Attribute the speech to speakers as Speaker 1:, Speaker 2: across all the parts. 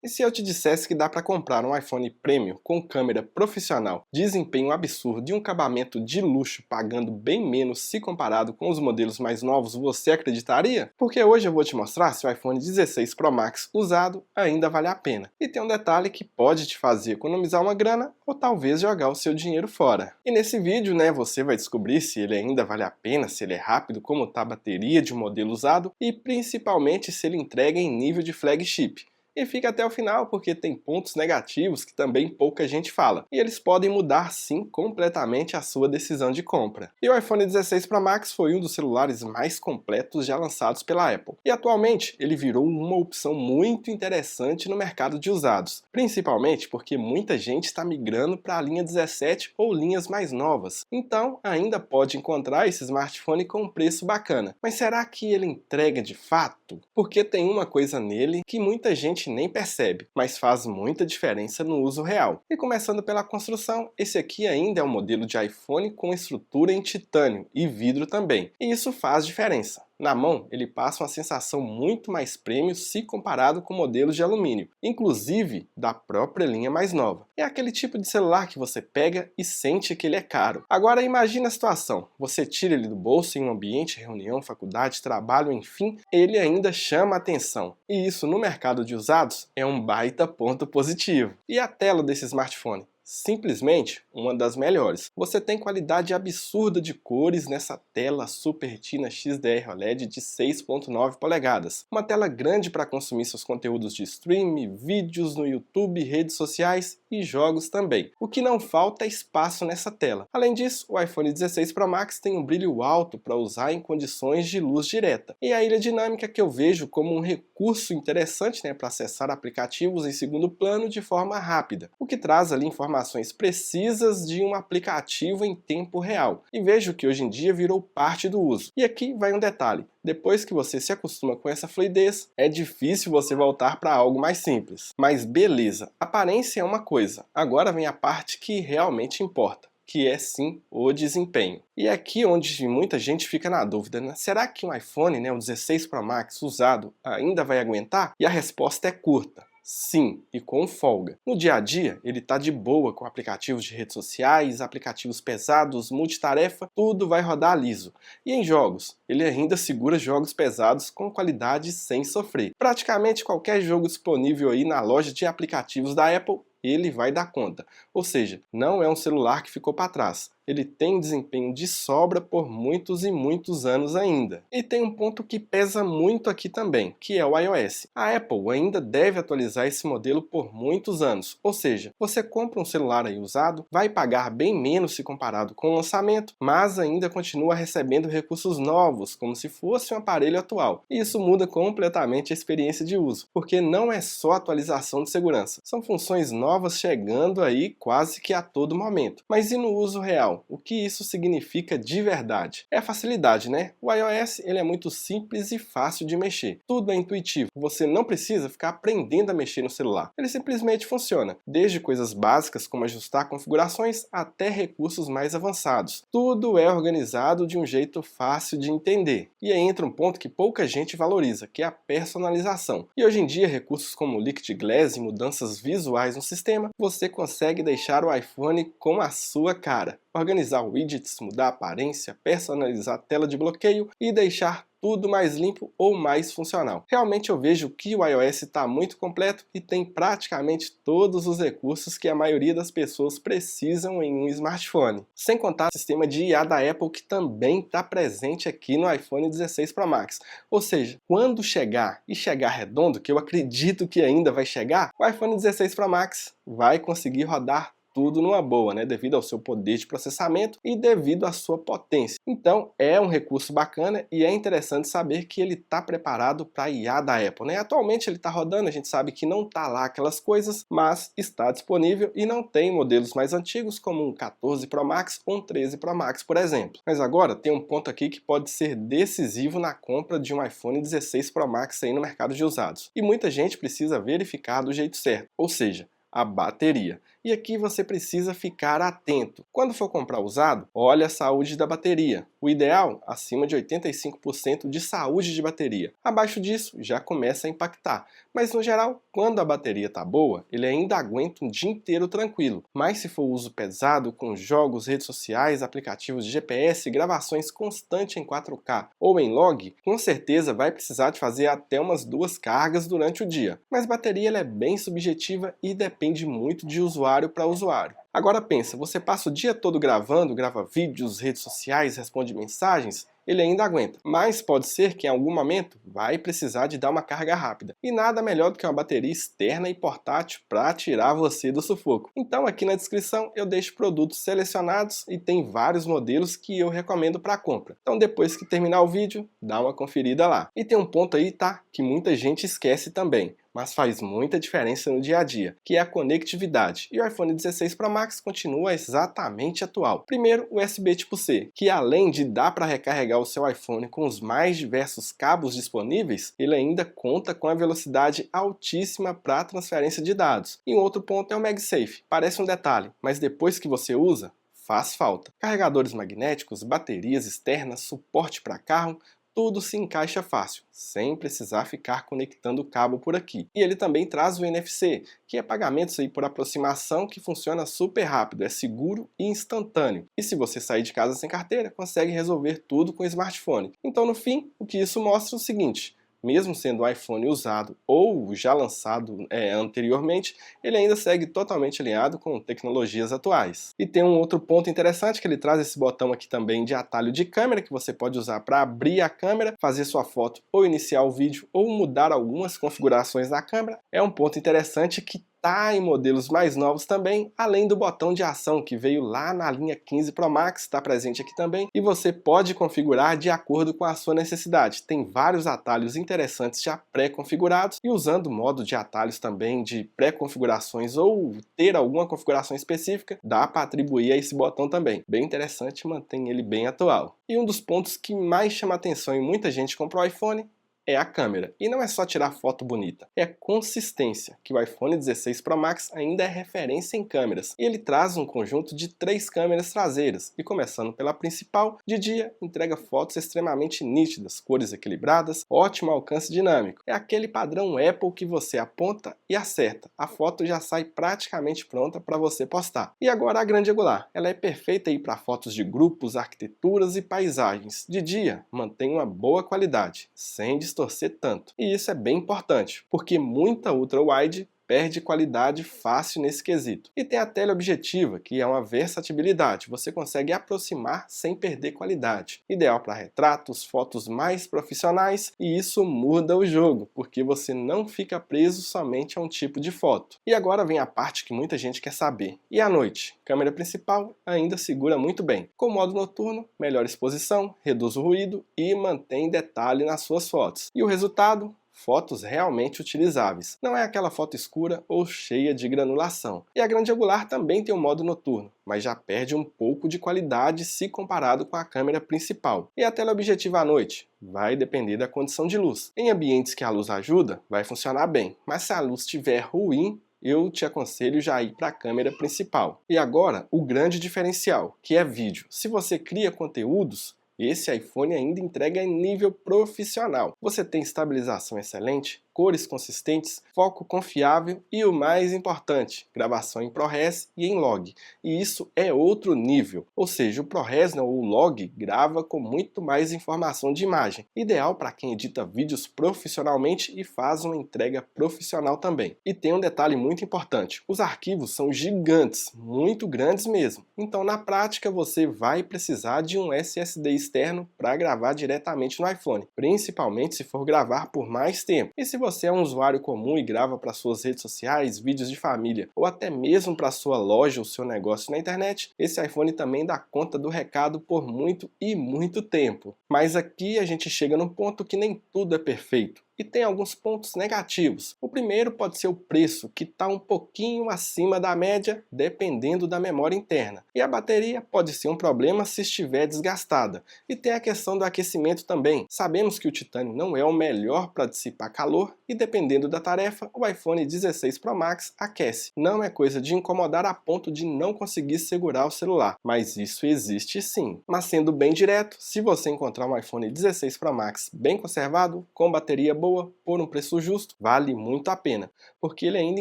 Speaker 1: E se eu te dissesse que dá para comprar um iPhone Premium com câmera profissional, desempenho absurdo e um acabamento de luxo pagando bem menos se comparado com os modelos mais novos, você acreditaria? Porque hoje eu vou te mostrar se o iPhone 16 Pro Max usado ainda vale a pena. E tem um detalhe que pode te fazer economizar uma grana ou talvez jogar o seu dinheiro fora. E nesse vídeo, você vai descobrir se ele ainda vale a pena, se ele é rápido, como está a bateria de um modelo usado e principalmente se ele entrega em nível de flagship. E fica até o final porque tem pontos negativos que também pouca gente fala. E eles podem mudar sim completamente a sua decisão de compra. E o iPhone 16 Pro Max foi um dos celulares mais completos já lançados pela Apple. E atualmente ele virou uma opção muito interessante no mercado de usados. Principalmente porque muita gente está migrando para a linha 17 ou linhas mais novas. Então ainda pode encontrar esse smartphone com um preço bacana. Mas será que ele entrega de fato? Porque tem uma coisa nele que muita gente nem percebe, mas faz muita diferença no uso real. E começando pela construção, esse aqui ainda é um modelo de iPhone com estrutura em titânio e vidro também, e isso faz diferença. Na mão, ele passa uma sensação muito mais premium se comparado com modelos de alumínio, inclusive da própria linha mais nova. É aquele tipo de celular que você pega e sente que ele é caro. Agora imagine a situação, você tira ele do bolso em um ambiente, reunião, faculdade, trabalho, enfim, ele ainda chama atenção. E isso no mercado de usados é um baita ponto positivo. E a tela desse smartphone? Simplesmente uma das melhores. Você tem qualidade absurda de cores nessa tela Super Retina XDR OLED de 6.9 polegadas. Uma tela grande para consumir seus conteúdos de streaming, vídeos no YouTube, redes sociais e jogos também. O que não falta é espaço nessa tela. Além disso, o iPhone 16 Pro Max tem um brilho alto para usar em condições de luz direta. E a ilha dinâmica que eu vejo como um recurso interessante para acessar aplicativos em segundo plano de forma rápida, o que traz ali informações precisas de um aplicativo em tempo real. E vejo que hoje em dia virou parte do uso. E aqui vai um detalhe. Depois que você se acostuma com essa fluidez, é difícil você voltar para algo mais simples. Mas beleza, aparência é uma coisa. Agora vem a parte que realmente importa, que é sim o desempenho. E é aqui onde muita gente fica na dúvida, será que um iPhone, o 16 Pro Max usado, ainda vai aguentar? E a resposta é curta. Sim, e com folga. No dia a dia, ele tá de boa com aplicativos de redes sociais, aplicativos pesados, multitarefa, tudo vai rodar liso. E em jogos, ele ainda segura jogos pesados com qualidade sem sofrer. Praticamente qualquer jogo disponível aí na loja de aplicativos da Apple, ele vai dar conta. Ou seja, não é um celular que ficou para trás. Ele tem desempenho de sobra por muitos e muitos anos ainda. E tem um ponto que pesa muito aqui também, que é o iOS. A Apple ainda deve atualizar esse modelo por muitos anos. Ou seja, você compra um celular aí usado, vai pagar bem menos se comparado com o lançamento, mas ainda continua recebendo recursos novos, como se fosse um aparelho atual. E isso muda completamente a experiência de uso, porque não é só atualização de segurança, são funções novas chegando aí quase que a todo momento. Mas e no uso real? O que isso significa de verdade? É a facilidade, O iOS ele é muito simples e fácil de mexer. Tudo é intuitivo. Você não precisa ficar aprendendo a mexer no celular. Ele simplesmente funciona. Desde coisas básicas como ajustar configurações até recursos mais avançados. Tudo é organizado de um jeito fácil de entender. E aí entra um ponto que pouca gente valoriza, que é a personalização. E hoje em dia recursos como Liquid Glass e mudanças visuais no sistema, você consegue deixar o iPhone com a sua cara. Organizar widgets, mudar a aparência, personalizar a tela de bloqueio e deixar tudo mais limpo ou mais funcional. Realmente eu vejo que o iOS está muito completo e tem praticamente todos os recursos que a maioria das pessoas precisam em um smartphone. Sem contar o sistema de IA da Apple que também está presente aqui no iPhone 16 Pro Max. Ou seja, quando chegar e chegar redondo, que eu acredito que ainda vai chegar, o iPhone 16 Pro Max vai conseguir rodar tudo numa boa, devido ao seu poder de processamento e devido à sua potência. Então é um recurso bacana e é interessante saber que ele está preparado para a IA da Apple. Atualmente ele está rodando, a gente sabe que não está lá aquelas coisas, mas está disponível e não tem modelos mais antigos como um 14 Pro Max ou um 13 Pro Max, por exemplo. Mas agora tem um ponto aqui que pode ser decisivo na compra de um iPhone 16 Pro Max aí no mercado de usados. E muita gente precisa verificar do jeito certo, ou seja, a bateria. E aqui você precisa ficar atento. Quando for comprar usado, olhe a saúde da bateria. O ideal, acima de 85% de saúde de bateria. Abaixo disso, já começa a impactar. Mas no geral, quando a bateria está boa, ele ainda aguenta um dia inteiro tranquilo. Mas se for uso pesado, com jogos, redes sociais, aplicativos de GPS, gravações constantes em 4K ou em log, com certeza vai precisar de fazer até umas 2 cargas durante o dia. Mas bateria ela é bem subjetiva e depende muito de usuário para usuário. Agora pensa, você passa o dia todo gravando, grava vídeos, redes sociais, responde mensagens, ele ainda aguenta. Mas pode ser que em algum momento vai precisar de dar uma carga rápida. E nada melhor do que uma bateria externa e portátil para tirar você do sufoco. Então aqui na descrição eu deixo produtos selecionados e tem vários modelos que eu recomendo para compra. Então depois que terminar o vídeo, dá uma conferida lá. E tem um ponto aí, tá, que muita gente esquece também, mas faz muita diferença no dia a dia, que é a conectividade. E o iPhone 16 Pro Max continua exatamente atual. Primeiro, o USB tipo C, que além de dar para recarregar o seu iPhone com os mais diversos cabos disponíveis, ele ainda conta com a velocidade altíssima para transferência de dados. E um outro ponto é o MagSafe. Parece um detalhe, mas depois que você usa, faz falta. Carregadores magnéticos, baterias externas, suporte para carro, tudo se encaixa fácil, sem precisar ficar conectando o cabo por aqui. E ele também traz o NFC, que é pagamentos aí por aproximação que funciona super rápido, é seguro e instantâneo. E se você sair de casa sem carteira, consegue resolver tudo com o smartphone. Então no fim, o que isso mostra é o seguinte: mesmo sendo um iPhone usado ou já lançado anteriormente, ele ainda segue totalmente alinhado com tecnologias atuais. E tem um outro ponto interessante que ele traz esse botão aqui também de atalho de câmera, que você pode usar para abrir a câmera, fazer sua foto ou iniciar o vídeo ou mudar algumas configurações da câmera. É um ponto interessante que tá em modelos mais novos também, além do botão de ação que veio lá na linha 15 Pro Max, está presente aqui também, e você pode configurar de acordo com a sua necessidade. Tem vários atalhos interessantes já pré-configurados, e usando o modo de atalhos também de pré-configurações ou ter alguma configuração específica, dá para atribuir a esse botão também. Bem interessante, mantém ele bem atual. E um dos pontos que mais chama atenção em muita gente que comprou o iPhone é a câmera. E não é só tirar foto bonita, é a consistência, que o iPhone 16 Pro Max ainda é referência em câmeras. E ele traz um conjunto de 3 câmeras traseiras, e começando pela principal, de dia entrega fotos extremamente nítidas, cores equilibradas, ótimo alcance dinâmico. É aquele padrão Apple que você aponta e acerta, a foto já sai praticamente pronta para você postar. E agora a grande angular, ela é perfeita para fotos de grupos, arquiteturas e paisagens. De dia, mantém uma boa qualidade, sem distorcer tanto. E isso é bem importante, porque muita ultra-wide perde qualidade fácil nesse quesito. E tem a teleobjetiva, que é uma versatilidade, você consegue aproximar sem perder qualidade. Ideal para retratos, fotos mais profissionais, e isso muda o jogo, porque você não fica preso somente a um tipo de foto. E agora vem a parte que muita gente quer saber. E à noite? Câmera principal ainda segura muito bem. Com o modo noturno, melhor exposição, reduz o ruído e mantém detalhe nas suas fotos. E o resultado? Fotos realmente utilizáveis. Não é aquela foto escura ou cheia de granulação. E a grande angular também tem um modo noturno, mas já perde um pouco de qualidade se comparado com a câmera principal. E a teleobjetiva à noite? Vai depender da condição de luz. Em ambientes que a luz ajuda, vai funcionar bem, mas se a luz estiver ruim, eu te aconselho já ir para a câmera principal. E agora, o grande diferencial, que é vídeo. Se você cria conteúdos, esse iPhone ainda entrega em nível profissional. Você tem estabilização excelente, cores consistentes, foco confiável e o mais importante, gravação em ProRes e em log. E isso é outro nível, ou seja, o ProRes ou o log grava com muito mais informação de imagem, ideal para quem edita vídeos profissionalmente e faz uma entrega profissional também. E tem um detalhe muito importante, os arquivos são gigantes, muito grandes mesmo, então na prática você vai precisar de um SSD externo para gravar diretamente no iPhone, principalmente se for gravar por mais tempo. E se você é um usuário comum e grava para suas redes sociais, vídeos de família ou até mesmo para sua loja ou seu negócio na internet, esse iPhone também dá conta do recado por muito e muito tempo. Mas aqui a gente chega num ponto que nem tudo é perfeito. e tem alguns pontos negativos. O primeiro pode ser o preço, que está um pouquinho acima da média, dependendo da memória interna. E a bateria pode ser um problema se estiver desgastada. E tem a questão do aquecimento também. Sabemos que o titânio não é o melhor para dissipar calor e, dependendo da tarefa, o iPhone 16 Pro Max aquece. Não é coisa de incomodar a ponto de não conseguir segurar o celular, mas isso existe sim. Mas sendo bem direto, se você encontrar um iPhone 16 Pro Max bem conservado, com bateria boa, por um preço justo, vale muito a pena, porque ele ainda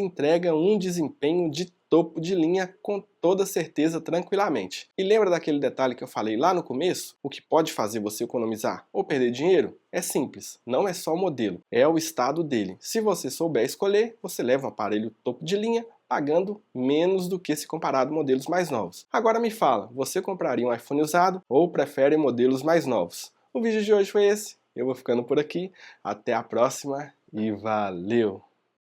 Speaker 1: entrega um desempenho de topo de linha com toda certeza tranquilamente. E lembra daquele detalhe que eu falei lá no começo? O que pode fazer você economizar ou perder dinheiro? É simples, não é só o modelo, é o estado dele. Se você souber escolher, você leva um aparelho topo de linha pagando menos do que se comparado a modelos mais novos. Agora me fala, você compraria um iPhone usado ou prefere modelos mais novos? O vídeo de hoje foi esse, eu vou ficando por aqui, até a próxima e valeu!